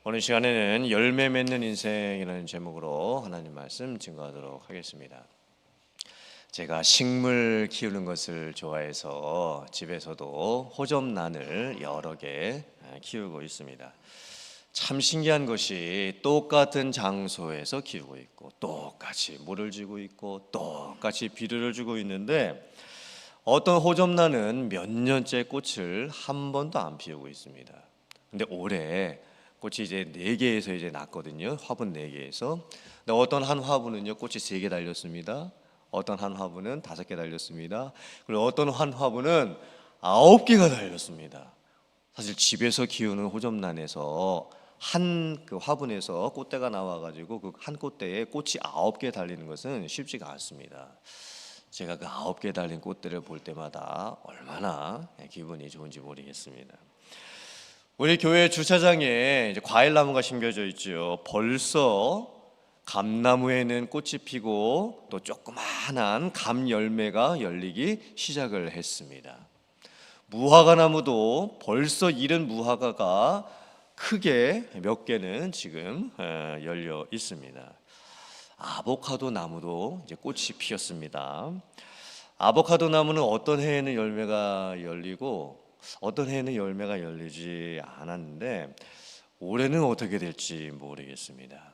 오늘 시간에는 열매 맺는 인생이라는 제목으로 하나님 말씀 증거하도록 하겠습니다. 제가 식물 키우는 것을 좋아해서 집에서도 호접란을 여러 개 키우고 있습니다. 참 신기한 것이 똑같은 장소에서 키우고 있고 똑같이 물을 주고 있고 똑같이 비료를 주고 있는데 어떤 호접란은 몇 년째 꽃을 한 번도 안 피우고 있습니다. 근데 올해 꽃이 이제 4개에서 이제 났거든요. 화분 4개에서. 근데 어떤 한 화분은요, 꽃이 3개 달렸습니다. 어떤 한 화분은 5개 달렸습니다. 그리고 어떤 한 화분은 9개가 달렸습니다. 사실 집에서 키우는 호접란에서 한 그 화분에서 꽃대가 나와가지고 그 한 꽃대에 꽃이 9개 달리는 것은 쉽지가 않습니다. 제가 그 9개 달린 꽃들을 볼 때마다 얼마나 기분이 좋은지 모르겠습니다. 우리 교회 주차장에 이제 과일나무가 심겨져 있죠. 벌써 감나무에는 꽃이 피고 또 조그마한 감 열매가 열리기 시작을 했습니다. 무화과나무도 벌써 이른 무화과가 크게 몇 개는 지금 열려 있습니다. 아보카도 나무도 이제 꽃이 피었습니다. 아보카도 나무는 어떤 해에는 열매가 열리고 어떤 해에는 열매가 열리지 않았는데 올해는 어떻게 될지 모르겠습니다.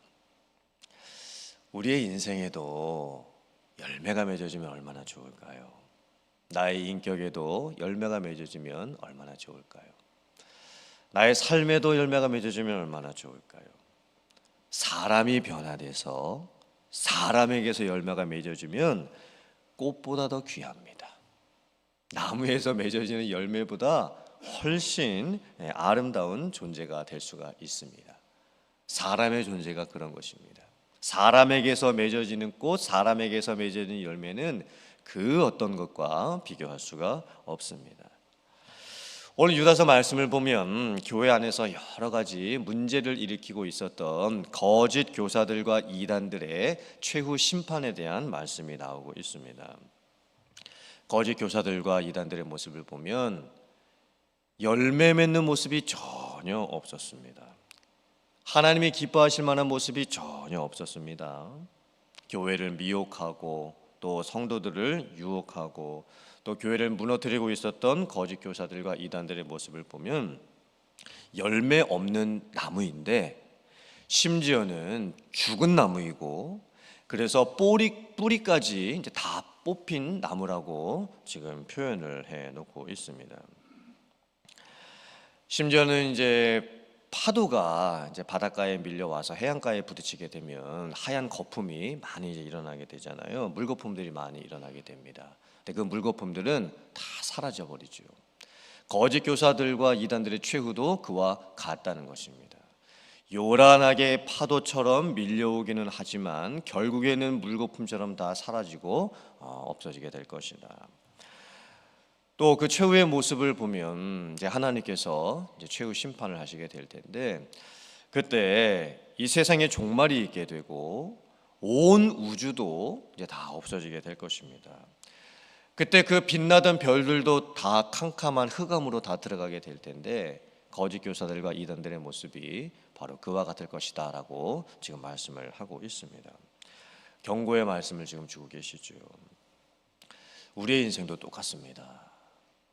우리의 인생에도 열매가 맺어지면 얼마나 좋을까요? 나의 인격에도 열매가 맺어지면 얼마나 좋을까요? 나의 삶에도 열매가 맺어지면 얼마나 좋을까요? 사람이 변화돼서 사람에게서 열매가 맺어지면 꽃보다 더 귀합니다. 나무에서 맺어지는 열매보다 훨씬 아름다운 존재가 될 수가 있습니다. 사람의 존재가 그런 것입니다. 사람에게서 맺어지는 꽃, 사람에게서 맺어지는 열매는 그 어떤 것과 비교할 수가 없습니다. 오늘 유다서 말씀을 보면 교회 안에서 여러 가지 문제를 일으키고 있었던 거짓 교사들과 이단들의 최후 심판에 대한 말씀이 나오고 있습니다. 거짓 교사들과 이단들의 모습을 보면 열매 맺는 모습이 전혀 없었습니다. 하나님이 기뻐하실 만한 모습이 전혀 없었습니다. 교회를 미혹하고 또 성도들을 유혹하고 또 교회를 무너뜨리고 있었던 거짓 교사들과 이단들의 모습을 보면 열매 없는 나무인데 심지어는 죽은 나무이고 그래서 뿌리까지 이제 다 뽑힌 나무라고 지금 표현을 해 놓고 있습니다. 심지어는 이제 파도가 이제 바닷가에 밀려와서 해안가에 부딪히게 되면 하얀 거품이 많이 이제 일어나게 되잖아요. 물거품들이 많이 일어나게 됩니다. 근데 그 물거품들은 다 사라져 버리죠. 거짓 교사들과 이단들의 최후도 그와 같다는 것입니다. 요란하게 파도처럼 밀려오기는 하지만 결국에는 물거품처럼 다 사라지고 없어지게 될 것이다. 또 그 최후의 모습을 보면 이제 하나님께서 이제 최후 심판을 하시게 될 텐데 그때 이 세상에 종말이 있게 되고 온 우주도 이제 다 없어지게 될 것입니다. 그때 그 빛나던 별들도 다 캄캄한 흑암으로 다 들어가게 될 텐데 거짓 교사들과 이단들의 모습이 바로 그와 같을 것이다 라고 지금 말씀을 하고 있습니다. 경고의 말씀을 지금 주고 계시죠. 우리의 인생도 똑같습니다.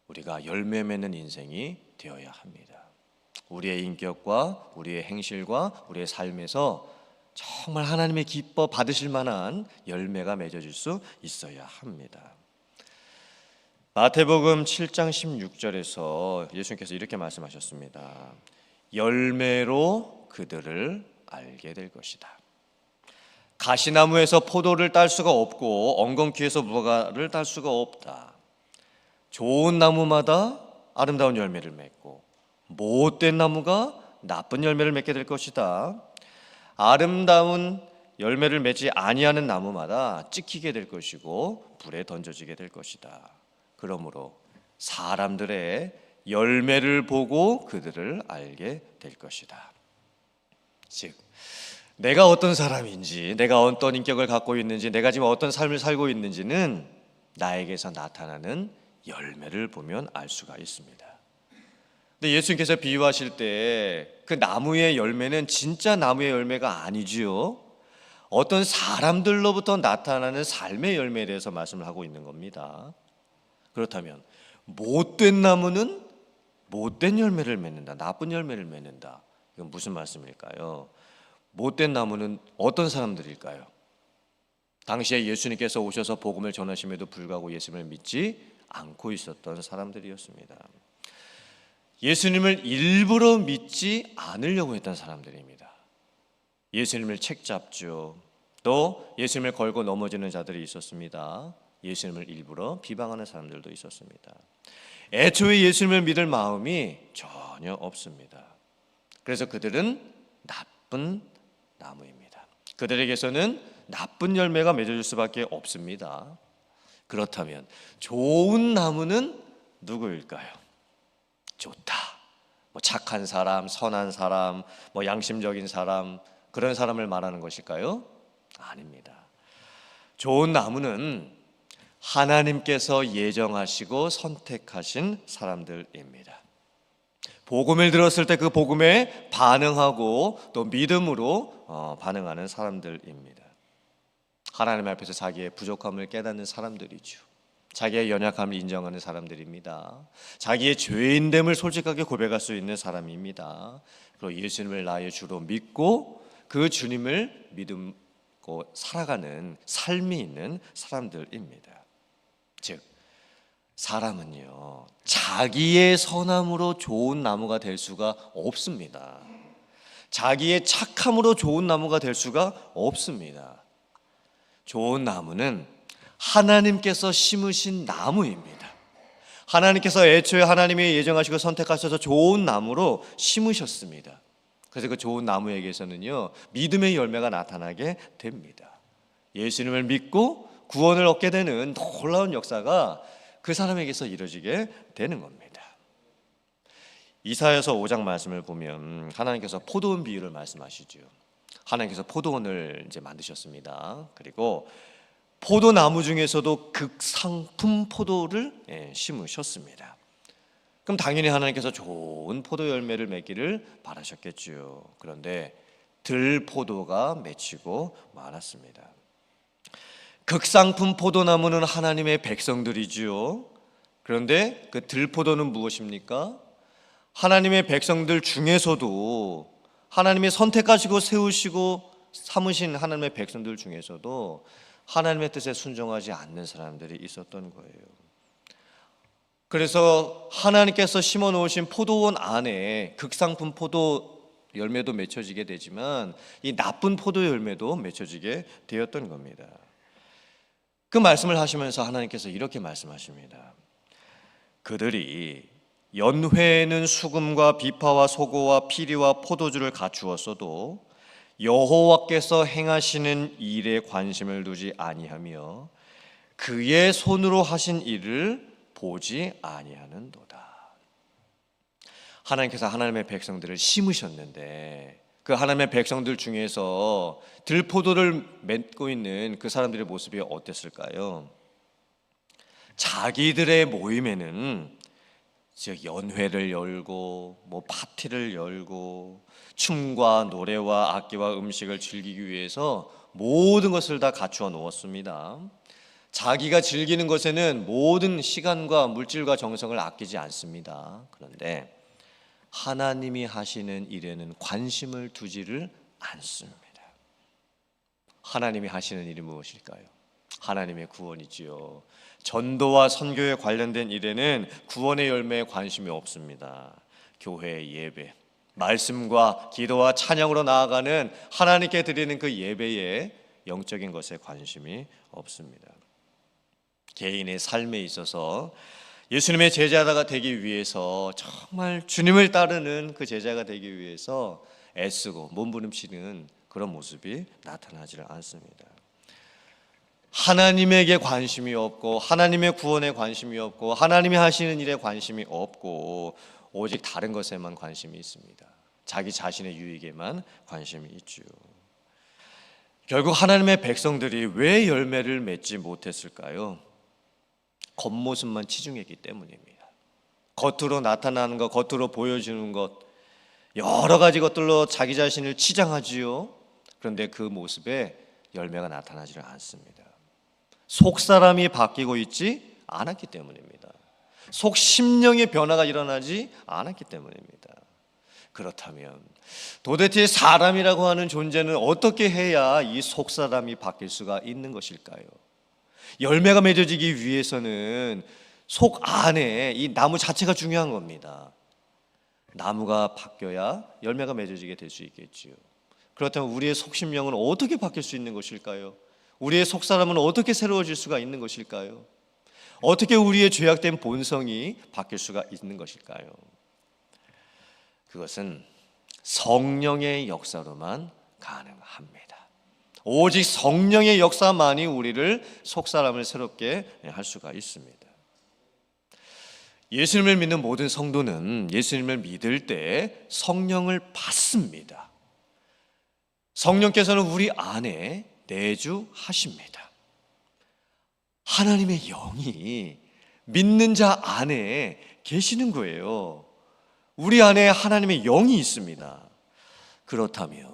우리가 열매 맺는 인생이 되어야 합니다. 우리의 인격과 우리의 행실과 우리의 삶에서 정말 하나님의 기뻐 받으실 만한 열매가 맺어질 수 있어야 합니다. 마태복음 7장 16절에서 예수님께서 이렇게 말씀하셨습니다. 열매로 그들을 알게 될 것이다. 가시나무에서 포도를 딸 수가 없고 엉겅퀴에서 무화과를 딸 수가 없다. 좋은 나무마다 아름다운 열매를 맺고 못된 나무가 나쁜 열매를 맺게 될 것이다. 아름다운 열매를 맺지 아니하는 나무마다 찍히게 될 것이고 불에 던져지게 될 것이다. 그러므로 사람들의 열매를 보고 그들을 알게 될 것이다. 즉 내가 어떤 사람인지, 내가 어떤 인격을 갖고 있는지, 내가 지금 어떤 삶을 살고 있는지는 나에게서 나타나는 열매를 보면 알 수가 있습니다. 근데 예수님께서 비유하실 때 그 나무의 열매는 진짜 나무의 열매가 아니지요. 어떤 사람들로부터 나타나는 삶의 열매에 대해서 말씀을 하고 있는 겁니다. 그렇다면 못된 나무는 못된 열매를 맺는다. 나쁜 열매를 맺는다. 이건 무슨 말씀일까요? 못된 나무는 어떤 사람들일까요? 당시에 예수님께서 오셔서 복음을 전하심에도 불구하고 예수님을 믿지 않고 있었던 사람들이었습니다. 예수님을 일부러 믿지 않으려고 했던 사람들입니다. 예수님을 책잡죠. 또 예수님을 걸고 넘어지는 자들이 있었습니다. 예수님을 일부러 비방하는 사람들도 있었습니다. 애초에 예수님을 믿을 마음이 전혀 없습니다. 그래서 그들은 나쁜 나무입니다. 그들에게서는 나쁜 열매가 맺어질 수밖에 없습니다. 그렇다면 좋은 나무는 누구일까요? 좋다. 착한 사람, 선한 사람, 양심적인 사람, 그런 사람을 말하는 것일까요? 아닙니다. 좋은 나무는 하나님께서 예정하시고 선택하신 사람들입니다. 복음을 들었을 때 그 복음에 반응하고 또 믿음으로 반응하는 사람들입니다. 하나님 앞에서 자기의 부족함을 깨닫는 사람들이죠. 자기의 연약함을 인정하는 사람들입니다. 자기의 죄인됨을 솔직하게 고백할 수 있는 사람입니다. 그리고 예수님을 나의 주로 믿고 그 주님을 믿고 살아가는 삶이 있는 사람들입니다. 즉 사람은요 자기의 선함으로 좋은 나무가 될 수가 없습니다. 자기의 착함으로 좋은 나무가 될 수가 없습니다. 좋은 나무는 하나님께서 심으신 나무입니다. 하나님께서 애초에 하나님이 예정하시고 선택하셔서 좋은 나무로 심으셨습니다. 그래서 그 좋은 나무에게서는요 믿음의 열매가 나타나게 됩니다. 예수님을 믿고 구원을 얻게 되는 놀라운 역사가 그 사람에게서 이루어지게 되는 겁니다. 이사야서 5장 말씀을 보면 하나님께서 포도원 비유를 말씀하시죠. 하나님께서 포도원을 이제 만드셨습니다. 그리고 포도나무 중에서도 극상품 포도를 심으셨습니다. 그럼 당연히 하나님께서 좋은 포도 열매를 맺기를 바라셨겠죠. 그런데 들포도가 맺히고 말았습니다. 극상품 포도나무는 하나님의 백성들이지요. 그런데 그 들포도는 무엇입니까? 하나님의 백성들 중에서도 하나님의 선택하시고 세우시고 삼으신 하나님의 백성들 중에서도 하나님의 뜻에 순종하지 않는 사람들이 있었던 거예요. 그래서 하나님께서 심어 놓으신 포도원 안에 극상품 포도 열매도 맺혀지게 되지만 이 나쁜 포도 열매도 맺혀지게 되었던 겁니다. 그 말씀을 하시면서 하나님께서 이렇게 말씀하십니다. 그들이 연회에는 수금과 비파와 소고와 피리와 포도주를 갖추었어도 여호와께서 행하시는 일에 관심을 두지 아니하며 그의 손으로 하신 일을 보지 아니하는도다. 하나님께서 하나님의 백성들을 심으셨는데 그 하나님의 백성들 중에서 들포도를 맺고 있는 그 사람들의 모습이 어땠을까요? 자기들의 모임에는 즉 연회를 열고 파티를 열고 춤과 노래와 악기와 음식을 즐기기 위해서 모든 것을 다 갖추어 놓았습니다. 자기가 즐기는 것에는 모든 시간과 물질과 정성을 아끼지 않습니다. 그런데 하나님이 하시는 일에는 관심을 두지를 않습니다. 하나님이 하시는 일이 무엇일까요? 하나님의 구원이지요. 전도와 선교에 관련된 일에는 구원의 열매에 관심이 없습니다. 교회의 예배, 말씀과 기도와 찬양으로 나아가는 하나님께 드리는 그 예배에 영적인 것에 관심이 없습니다. 개인의 삶에 있어서 예수님의 제자가 되기 위해서 정말 주님을 따르는 그 제자가 되기 위해서 애쓰고 몸부림치는 그런 모습이 나타나지를 않습니다. 하나님에게 관심이 없고 하나님의 구원에 관심이 없고 하나님이 하시는 일에 관심이 없고 오직 다른 것에만 관심이 있습니다. 자기 자신의 유익에만 관심이 있죠. 결국 하나님의 백성들이 왜 열매를 맺지 못했을까요? 겉모습만 치중했기 때문입니다. 겉으로 나타나는 것, 겉으로 보여주는 것, 여러 가지 것들로 자기 자신을 치장하지요. 그런데 그 모습에 열매가 나타나지를 않습니다. 속 사람이 바뀌고 있지 않았기 때문입니다. 속 심령의 변화가 일어나지 않았기 때문입니다. 그렇다면 도대체 사람이라고 하는 존재는 어떻게 해야 이 속 사람이 바뀔 수가 있는 것일까요? 열매가 맺어지기 위해서는 속 안에 이 나무 자체가 중요한 겁니다. 나무가 바뀌어야 열매가 맺어지게 될 수 있겠지요. 그렇다면 우리의 속심령은 어떻게 바뀔 수 있는 것일까요? 우리의 속사람은 어떻게 새로워질 수가 있는 것일까요? 어떻게 우리의 죄악된 본성이 바뀔 수가 있는 것일까요? 그것은 성령의 역사로만 가능합니다. 오직 성령의 역사만이 우리를 속사람을 새롭게 할 수가 있습니다. 예수님을 믿는 모든 성도는 예수님을 믿을 때 성령을 받습니다. 성령께서는 우리 안에 내주하십니다. 하나님의 영이 믿는 자 안에 계시는 거예요. 우리 안에 하나님의 영이 있습니다. 그렇다면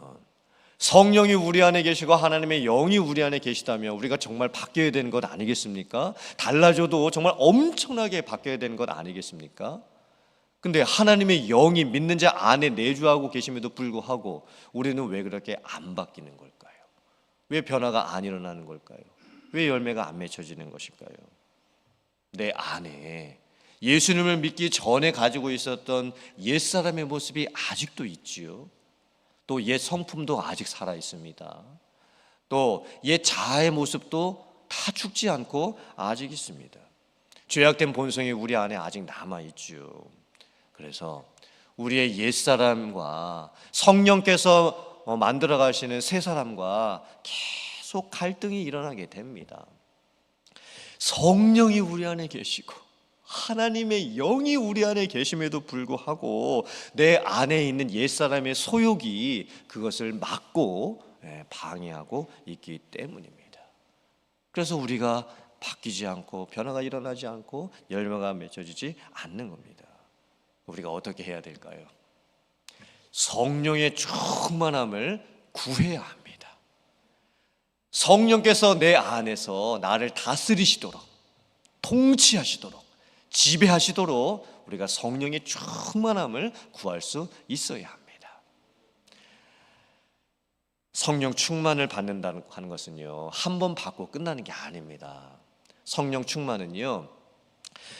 성령이 우리 안에 계시고 하나님의 영이 우리 안에 계시다면 우리가 정말 바뀌어야 되는 것 아니겠습니까? 달라져도 정말 엄청나게 바뀌어야 되는 것 아니겠습니까? 근데 하나님의 영이 믿는 자 안에 내주하고 계심에도 불구하고 우리는 왜 그렇게 안 바뀌는 걸까요? 왜 변화가 안 일어나는 걸까요? 왜 열매가 안 맺혀지는 것일까요? 내 안에 예수님을 믿기 전에 가지고 있었던 옛사람의 모습이 아직도 있지요. 또 옛 성품도 아직 살아 있습니다. 또 옛 자아의 모습도 다 죽지 않고 아직 있습니다. 죄악된 본성이 우리 안에 아직 남아 있지요. 그래서 우리의 옛사람과 성령께서 만들어 가시는 새 사람과 계속 갈등이 일어나게 됩니다. 성령이 우리 안에 계시고 하나님의 영이 우리 안에 계심에도 불구하고 내 안에 있는 옛사람의 소욕이 그것을 막고 방해하고 있기 때문입니다. 그래서 우리가 바뀌지 않고 변화가 일어나지 않고 열매가 맺혀지지 않는 겁니다. 우리가 어떻게 해야 될까요? 성령의 충만함을 구해야 합니다. 성령께서 내 안에서 나를 다스리시도록, 통치하시도록, 지배하시도록 우리가 성령의 충만함을 구할 수 있어야 합니다. 성령 충만을 받는다는 것은요, 한 번 받고 끝나는 게 아닙니다. 성령 충만은요,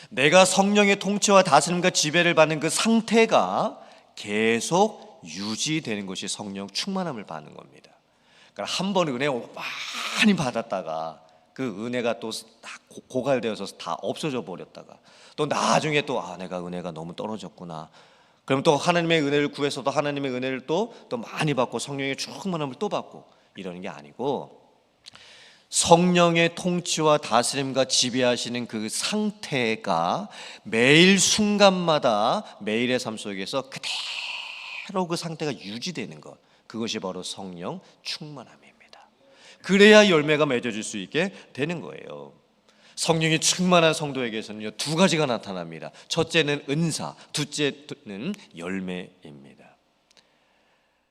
내가 성령의 통치와 다스림과 지배를 받는 그 상태가 계속 유지되는 것이 성령 충만함을 받는 겁니다. 그러니까 한 번 은혜 많이 받았다가 그 은혜가 또 다 고갈되어서 다 없어져 버렸다가 또 나중에 또 내가 은혜가 너무 떨어졌구나. 그럼 또 하나님의 은혜를 구해서도 하나님의 은혜를 또 많이 받고 성령의 충만함을 또 받고 이러는 게 아니고 성령의 통치와 다스림과 지배하시는 그 상태가 매일 순간마다 매일의 삶 속에서 그대로 그 상태가 유지되는 것, 그것이 바로 성령 충만함입니다. 그래야 열매가 맺어질 수 있게 되는 거예요. 성령이 충만한 성도에게서는요, 두 가지가 나타납니다. 첫째는 은사, 둘째는 열매입니다.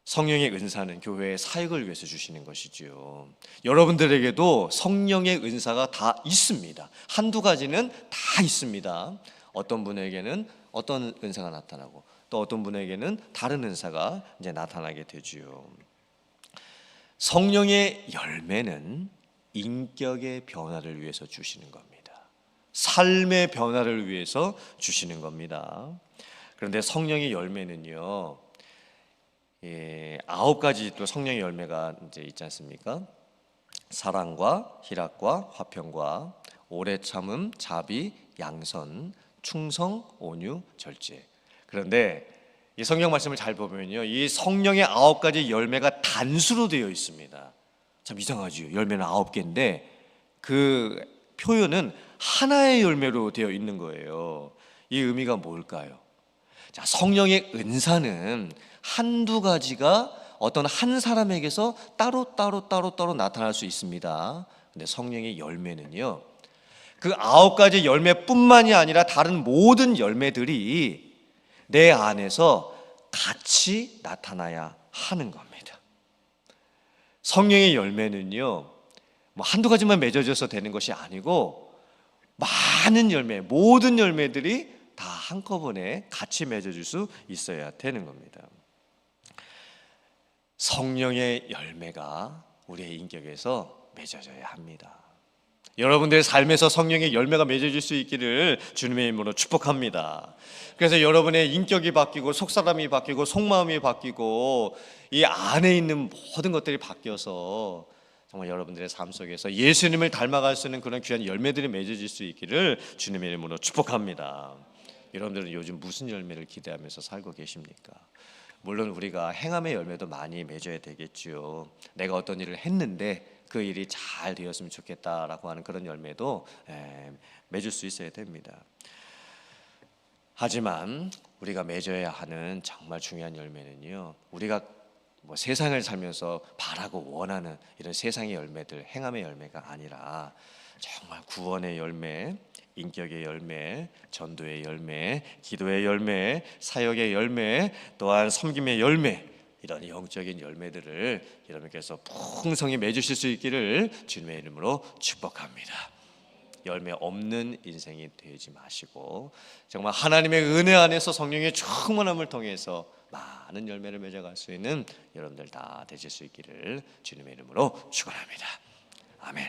성령의 은사는 교회의 사역을 위해서 주시는 것이지요. 여러분들에게도 성령의 은사가 다 있습니다. 한두 가지는 다 있습니다. 어떤 분에게는 어떤 은사가 나타나고 또 어떤 분에게는 다른 은사가 이제 나타나게 되지요. 성령의 열매는 인격의 변화를 위해서 주시는 겁니다. 삶의 변화를 위해서 주시는 겁니다. 그런데 성령의 열매는요, 9가지 또 성령의 열매가 이제 있지 않습니까? 사랑과 희락과 화평과 오래 참음, 자비, 양선, 충성, 온유, 절제. 그런데 이 성경 말씀을 잘 보면요, 이 성령의 9가지 열매가 단수로 되어 있습니다. 참 이상하죠. 열매는 9개인데 그 표현은 하나의 열매로 되어 있는 거예요. 이 의미가 뭘까요? 자, 성령의 은사는 한두 가지가 어떤 한 사람에게서 따로 나타날 수 있습니다. 근데 성령의 열매는요, 그 9가지 열매뿐만이 아니라 다른 모든 열매들이 내 안에서 같이 나타나야 하는 겁니다. 성령의 열매는요, 뭐 한두 가지만 맺어져서 되는 것이 아니고 많은 열매, 모든 열매들이 다 한꺼번에 같이 맺어질 수 있어야 되는 겁니다. 성령의 열매가 우리의 인격에서 맺어져야 합니다. 여러분들의 삶에서 성령의 열매가 맺어질 수 있기를 주님의 이름으로 축복합니다. 그래서 여러분의 인격이 바뀌고 속사람이 바뀌고 속마음이 바뀌고 이 안에 있는 모든 것들이 바뀌어서 정말 여러분들의 삶 속에서 예수님을 닮아갈 수 있는 그런 귀한 열매들이 맺어질 수 있기를 주님의 이름으로 축복합니다. 여러분들은 요즘 무슨 열매를 기대하면서 살고 계십니까? 물론 우리가 행함의 열매도 많이 맺어야 되겠죠. 내가 어떤 일을 했는데 그 일이 잘 되었으면 좋겠다라고 하는 그런 열매도 맺을 수 있어야 됩니다. 하지만 우리가 맺어야 하는 정말 중요한 열매는요, 우리가 뭐 세상을 살면서 바라고 원하는 이런 세상의 열매들, 행함의 열매가 아니라 정말 구원의 열매, 인격의 열매, 전도의 열매, 기도의 열매, 사역의 열매, 또한 섬김의 열매, 이런 영적인 열매들을 여러분께서 풍성히 맺으실 수 있기를 주님의 이름으로 축복합니다. 열매 없는 인생이 되지 마시고 정말 하나님의 은혜 안에서 성령의 충만함을 통해서 많은 열매를 맺어갈 수 있는 여러분들 다 되실 수 있기를 주님의 이름으로 축원합니다. 아멘.